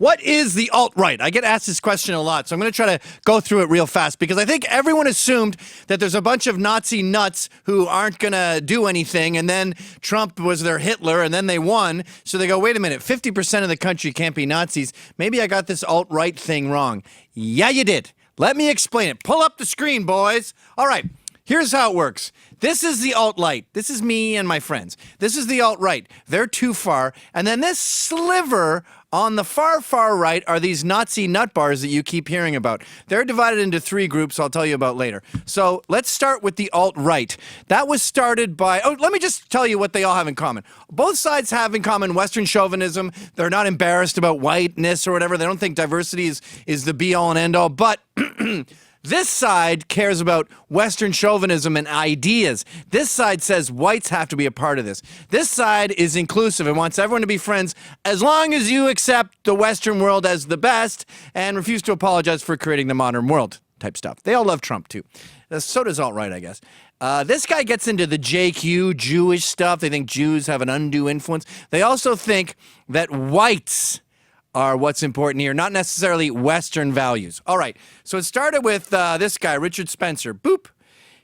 What is the alt-right? I get asked this question a lot, so I'm going to try to go through it real fast because I think everyone assumed that there's a bunch of Nazi nuts who aren't going to do anything, and then Trump was their Hitler, and then they won. So they go, wait a minute, 50% of the country can't be Nazis. Maybe I got this alt-right thing wrong. Yeah, you did. Let me explain it. Pull up the screen, boys. All right. Here's how it works. This is the alt-right. This is me and my friends. This is the alt-right. They're too far. And then this sliver on the far, far right are these Nazi nut bars that you keep hearing about. They're divided into 3 groups I'll tell you about later. So let's start with the alt-right. That was started by... Oh, let me just tell you what they all have in common. Both sides have in common Western chauvinism. They're not embarrassed about whiteness or whatever. They don't think diversity is the be-all and end-all. But... This side cares about Western chauvinism and ideas. This side says whites have to be a part of this. This side is inclusive and wants everyone to be friends as long as you accept the Western world as the best and refuse to apologize for creating the modern world type stuff. They all love Trump too. So does alt-right, I guess. This guy gets into the JQ, Jewish stuff. They think Jews have an undue influence. They also think that whites are what's important here, not necessarily Western values. All right, so it started with this guy, Richard Spencer. Boop.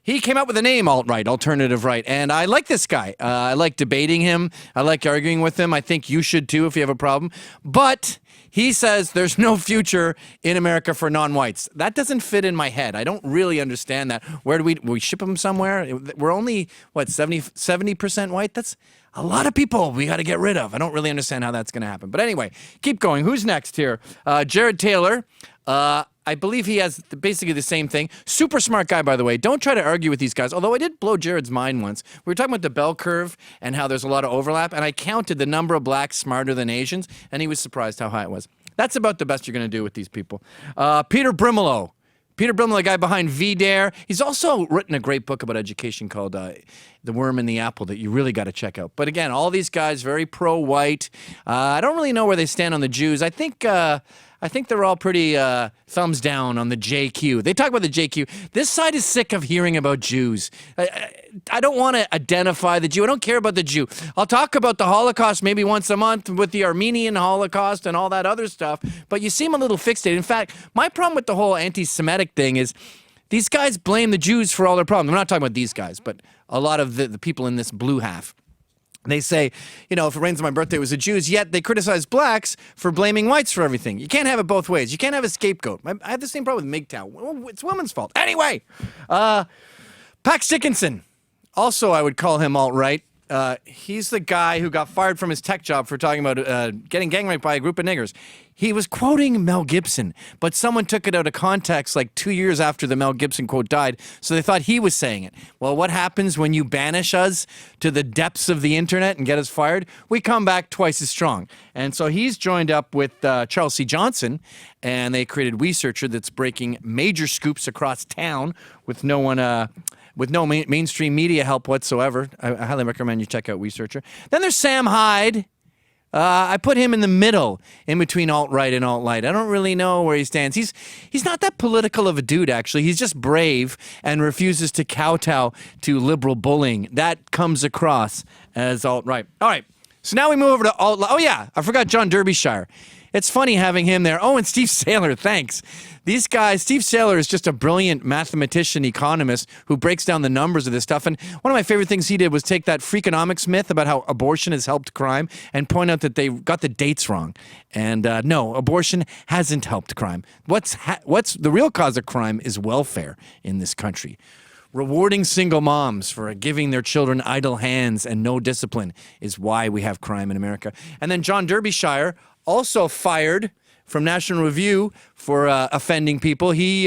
He came up with the name alt-right, alternative right, and I like this guy. I like debating him. I like arguing with him. I think you should too if you have a problem. But he says there's no future in America for non-whites. That doesn't fit in my head. I don't really understand that. Where do we ship them somewhere? We're only, what, 70% white? That's a lot of people we got to get rid of. I don't really understand how that's going to happen. But anyway, keep going. Who's next here? Jared Taylor. I believe he has basically the same thing. Super smart guy, by the way. Don't try to argue with these guys. Although I did blow Jared's mind once. We were talking about the bell curve and how there's a lot of overlap. And I counted the number of blacks smarter than Asians. And he was surprised how high it was. That's about the best you're going to do with these people. Peter Brimelow. Peter Brimelow, the guy behind VDare. He's also written a great book about education called The Worm and the Apple that you really got to check out. But again, all these guys, very pro-white. I don't really know where they stand on the Jews. I think they're all pretty thumbs down on the JQ. They talk about the JQ. This side is sick of hearing about Jews. I don't want to identify the Jew. I don't care about the Jew. I'll talk about the Holocaust maybe once a month with the Armenian Holocaust and all that other stuff, but you seem a little fixated. In fact, my problem with the whole anti-Semitic thing is these guys blame the Jews for all their problems. I'm not talking about these guys, but a lot of the people in this blue half. They say, if it rains on my birthday, it was the Jews, yet they criticize blacks for blaming whites for everything. You can't have it both ways. You can't have a scapegoat. I have the same problem with MGTOW. It's women's fault. Anyway, Pax Dickinson. Also, I would call him alt-right. He's the guy who got fired from his tech job for talking about getting gang raped by a group of niggers. He was quoting Mel Gibson, but someone took it out of context like 2 years after the Mel Gibson quote died, so they thought he was saying it. Well, what happens when you banish us to the depths of the internet and get us fired? We come back twice as strong. And so he's joined up with Charles C. Johnson, and they created Researcher that's breaking major scoops across town with no one... with no mainstream media help whatsoever. I highly recommend you check out Researcher. Then there's Sam Hyde. I put him in the middle, in between alt-right and alt-light. I don't really know where he stands. He's not that political of a dude, actually. He's just brave and refuses to kowtow to liberal bullying. That comes across as alt-right. All right, so now we move over to alt-light. Oh, yeah, I forgot John Derbyshire. It's funny having him there. Oh, and Steve Saylor, thanks. These guys, Steve Saylor is just a brilliant mathematician, economist who breaks down the numbers of this stuff. And one of my favorite things he did was take that Freakonomics myth about how abortion has helped crime and point out that they got the dates wrong. And no, abortion hasn't helped crime. What's the real cause of crime is welfare in this country. Rewarding single moms for giving their children idle hands and no discipline is why we have crime in America. And then John Derbyshire, also fired from National Review for offending people. He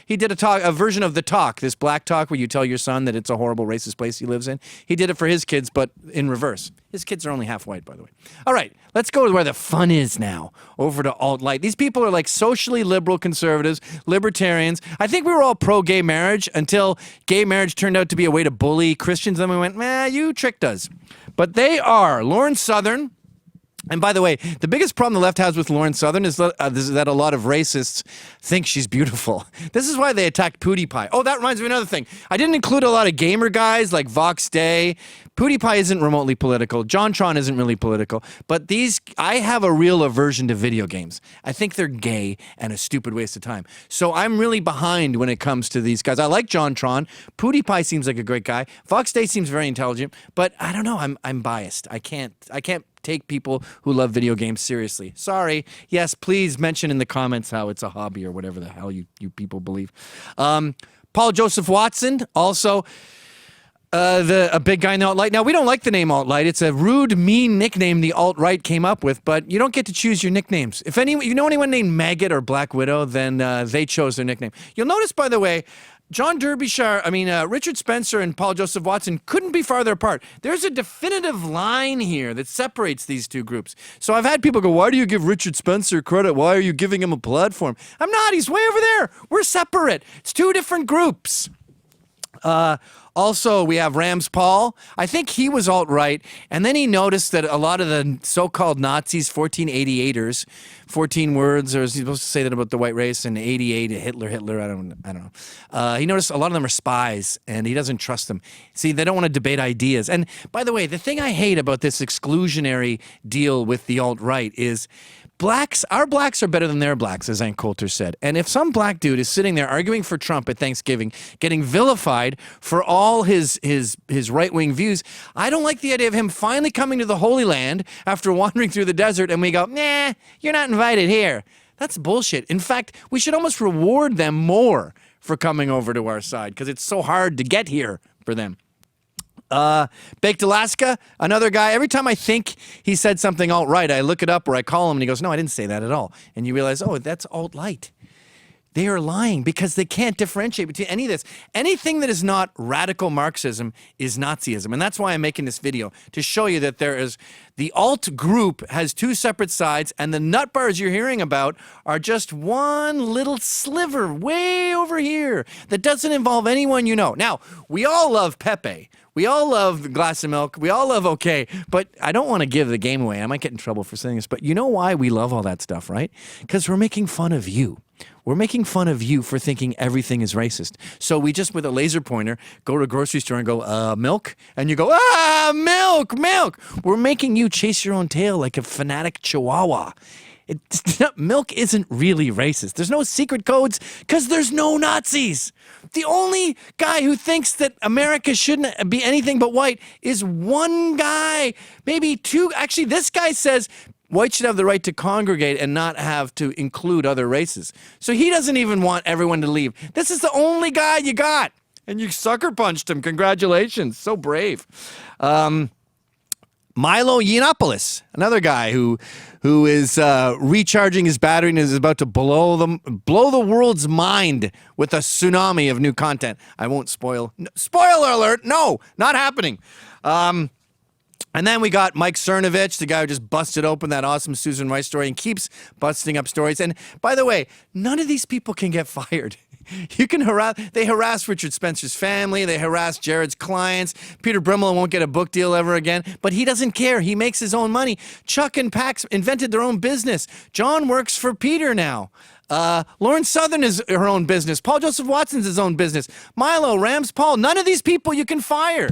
did a version of The Talk, this black talk where you tell your son that it's a horrible racist place he lives in. He did it for his kids, but in reverse. His kids are only half white, by the way. All right, let's go to where the fun is now, over to alt-light. These people are like socially liberal conservatives, libertarians. I think we were all pro-gay marriage until gay marriage turned out to be a way to bully Christians. Then we went, you tricked us. But they are Lauren Southern. And by the way, the biggest problem the left has with Lauren Southern is that a lot of racists think she's beautiful. This is why they attacked PewDiePie. Oh, that reminds me of another thing. I didn't include a lot of gamer guys like Vox Day, PewDiePie isn't remotely political. JonTron isn't really political. But I have a real aversion to video games. I think they're gay and a stupid waste of time. So I'm really behind when it comes to these guys. I like JonTron. PewDiePie seems like a great guy. Fox Day seems very intelligent. But I don't know. I'm biased. I can't take people who love video games seriously. Sorry. Yes, please mention in the comments how it's a hobby or whatever the hell you people believe. Paul Joseph Watson, also a big guy in the alt-right. Now, we don't like the name alt-right. It's a rude, mean nickname the alt-right came up with, but you don't get to choose your nicknames. If you know anyone named Maggot or Black Widow, then they chose their nickname. You'll notice, by the way, Richard Spencer and Paul Joseph Watson couldn't be farther apart. There's a definitive line here that separates these two groups. So I've had people go, why do you give Richard Spencer credit? Why are you giving him a platform? I'm not. He's way over there. We're separate. It's two different groups. Also, we have Rams Paul. I think he was alt-right, and then he noticed that a lot of the so-called Nazis, 1488ers, 14 words, or is he supposed to say that about the white race, and 88, Hitler, I don't know. He noticed a lot of them are spies, and he doesn't trust them. See, they don't want to debate ideas. And by the way, the thing I hate about this exclusionary deal with the alt-right is our blacks are better than their blacks, as Ann Coulter said. And if some black dude is sitting there arguing for Trump at Thanksgiving, getting vilified for all his right-wing views, I don't like the idea of him finally coming to the Holy Land after wandering through the desert and we go, nah, you're not invited here. That's bullshit. In fact, we should almost reward them more for coming over to our side because it's so hard to get here for them. Baked Alaska, another guy. Every time I think he said something alt-right, I look it up or I call him and he goes, no, I didn't say that at all. And you realize, oh, that's alt-right. They are lying because they can't differentiate between any of this. Anything that is not radical Marxism is Nazism. And that's why I'm making this video, to show you that the alt group has two separate sides, and the nut bars you're hearing about are just one little sliver way over here that doesn't involve anyone you know. Now, we all love Pepe. We all love the glass of milk. We all love okay. But I don't want to give the game away. I might get in trouble for saying this. But you know why we love all that stuff, right? Because we're making fun of you. We're making fun of you for thinking everything is racist. So we just, with a laser pointer, go to a grocery store and go, milk? And you go, milk, milk. We're making you chase your own tail like a fanatic chihuahua. Milk isn't really racist. There's no secret codes because there's no Nazis. The only guy who thinks that America shouldn't be anything but white is one guy, maybe two. Actually, this guy says whites should have the right to congregate and not have to include other races. So he doesn't even want everyone to leave. This is the only guy you got. And you sucker punched him. Congratulations. So brave. Milo Yiannopoulos, another guy who is recharging his battery and is about to blow the world's mind with a tsunami of new content. I won't spoil. Spoiler alert! No, not happening. And then we got Mike Cernovich, the guy who just busted open that awesome Susan Rice story and keeps busting up stories. And by the way, none of these people can get fired. They harass Richard Spencer's family. They harass Jared's clients. Peter Brimmel won't get a book deal ever again, but he doesn't care. He makes his own money. Chuck and Pax invented their own business. John works for Peter now. Lauren Southern is her own business. Paul Joseph Watson's his own business. Milo, Rams Paul, none of these people you can fire.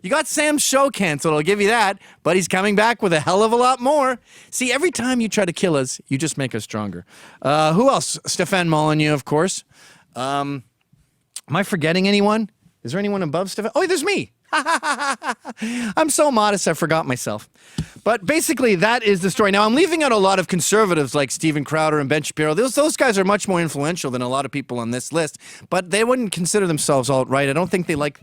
You got Sam's show canceled, I'll give you that, but he's coming back with a hell of a lot more. See, every time you try to kill us, you just make us stronger. Who else? Stefan Molyneux, of course. Am I forgetting anyone? Is there anyone above Stefan? Oh, there's me. I'm so modest, I forgot myself. But basically, that is the story. Now, I'm leaving out a lot of conservatives like Steven Crowder and Ben Shapiro. Those guys are much more influential than a lot of people on this list, but they wouldn't consider themselves alt-right. I don't think they like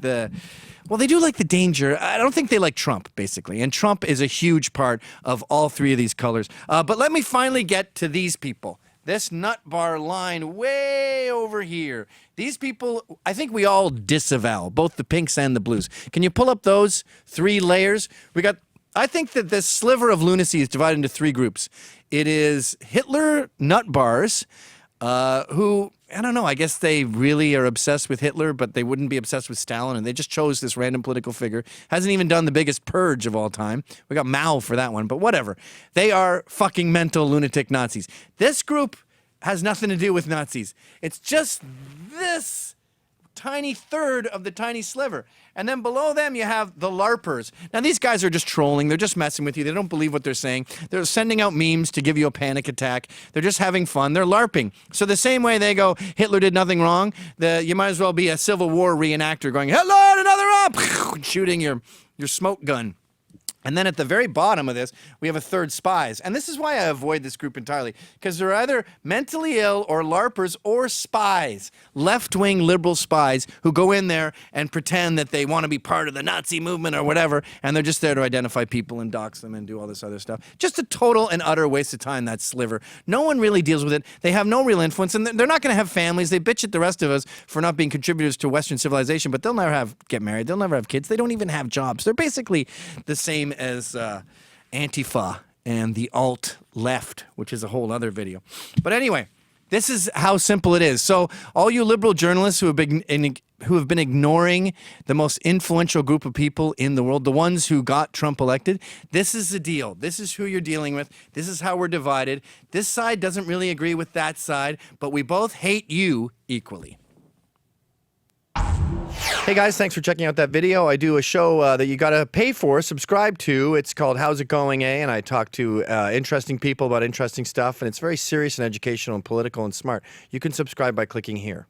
well, they do like the danger. I don't think they like Trump, basically. And Trump is a huge part of all three of these colors. But let me finally get to these people. This nut bar line way over here. These people, I think we all disavow, both the pinks and the blues. Can you pull up those three layers? I think that this sliver of lunacy is divided into three groups. It is Hitler nut bars, who, I don't know, I guess they really are obsessed with Hitler, but they wouldn't be obsessed with Stalin, and they just chose this random political figure. Hasn't even done the biggest purge of all time. We got Mao for that one, but whatever. They are fucking mental lunatic Nazis. This group has nothing to do with Nazis. It's just this tiny third of the tiny sliver. And then below them, you have the Larpers. Now, these guys are just trolling. They're just messing with you. They don't believe what they're saying. They're sending out memes to give you a panic attack. They're just having fun. They're LARPing. So the same way they go, Hitler did nothing wrong, you might as well be a Civil War reenactor going, Hitler, another up, shooting your smoke gun. And then at the very bottom of this, we have a third, spies. And this is why I avoid this group entirely, because they're either mentally ill or LARPers or spies, left-wing liberal spies who go in there and pretend that they want to be part of the Nazi movement or whatever, and they're just there to identify people and dox them and do all this other stuff. Just a total and utter waste of time, that sliver. No one really deals with it. They have no real influence, and they're not going to have families. They bitch at the rest of us for not being contributors to Western civilization, but they'll never get married. They'll never have kids. They don't even have jobs. They're basically the same as Antifa and the alt-left, which is a whole other video. But anyway, this is how simple it is. So all you liberal journalists who have been ignoring the most influential group of people in the world, the ones who got Trump elected, this is the deal. This is who you're dealing with. This is how we're divided. This side doesn't really agree with that side, but we both hate you equally. Hey guys, thanks for checking out that video. I do a show that you gotta pay for, subscribe to. It's called How's It Going, eh? And I talk to interesting people about interesting stuff, and it's very serious and educational and political and smart. You can subscribe by clicking here.